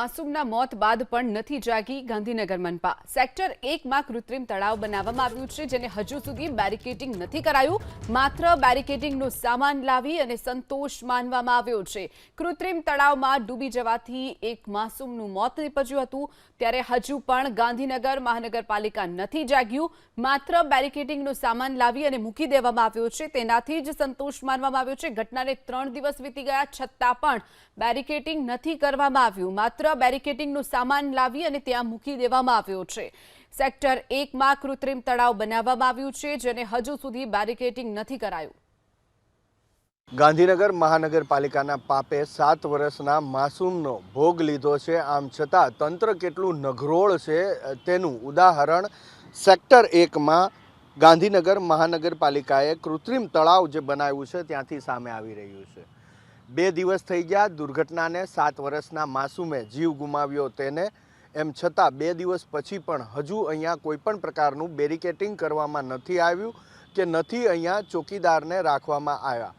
માસૂમના મોત બાદ પણ નથી જાગી ગાંધીનગર મનપા। સેક્ટર 1 માં કૃત્રિમ તળાવ બનાવવામાં આવ્યું છે, જેને હજુ સુધી બેરિકેડિંગ નથી કરાયું। માત્ર બેરિકેડિંગનો સામાન લાવી અને સંતોષ માનવામાં આવ્યો છે। કૃત્રિમ તળાવમાં ડૂબી જવાથી એક માસૂમનું મોત નીપજ્યું હતું, ત્યારે હજુ પણ ગાંધીનગર મહાનગરપાલિકા નથી જાગ્યું। માત્ર બેરિકેડિંગનો સામાન લાવી અને મૂકી દેવામાં આવ્યો છે, તેનાથી જ સંતોષ માનવામાં આવ્યો છે। ઘટનાને 3 દિવસ વીતી ગયા છતાં પણ બેરિકેડિંગ નથી કરવામાં આવ્યું। માત્ર બેરિકેડિંગનો સામાન લાવી અને ત્યાં મૂકી દેવામાં આવ્યો છે। સેક્ટર 1 માં કૃત્રિમ તળાવ બનાવવામાં આવ્યું છે, જેને હજુ સુધી બેરિકેડિંગ નથી કરાયું। ગાંધીનગર મહાનગરપાલિકાના પાપે 7 વર્ષના માસૂમનો ભોગ લીધો છે। આમ છતાં તંત્ર કેટલું નઘરોળ છે તેનું ઉદાહરણ સેક્ટર 1માં ગાંધીનગર મહાનગરપાલિકાએ કૃત્રિમ તળાવ જે બનાવ્યું છે ત્યાંથી સામે આવી રહ્યું છે। 2 દિવસ થઈ ગયા દુર્ઘટનાને, 7 વર્ષના માસૂમે જીવ ગુમાવ્યો તેને, એમ છતાં 2 દિવસ પછી પણ હજુ અહીંયા કોઈ પણ પ્રકારનું બેરિકેટિંગ કરવામાં નથી આવ્યું કે નથી અહીંયા ચોકીદારને રાખવામાં આવ્યા।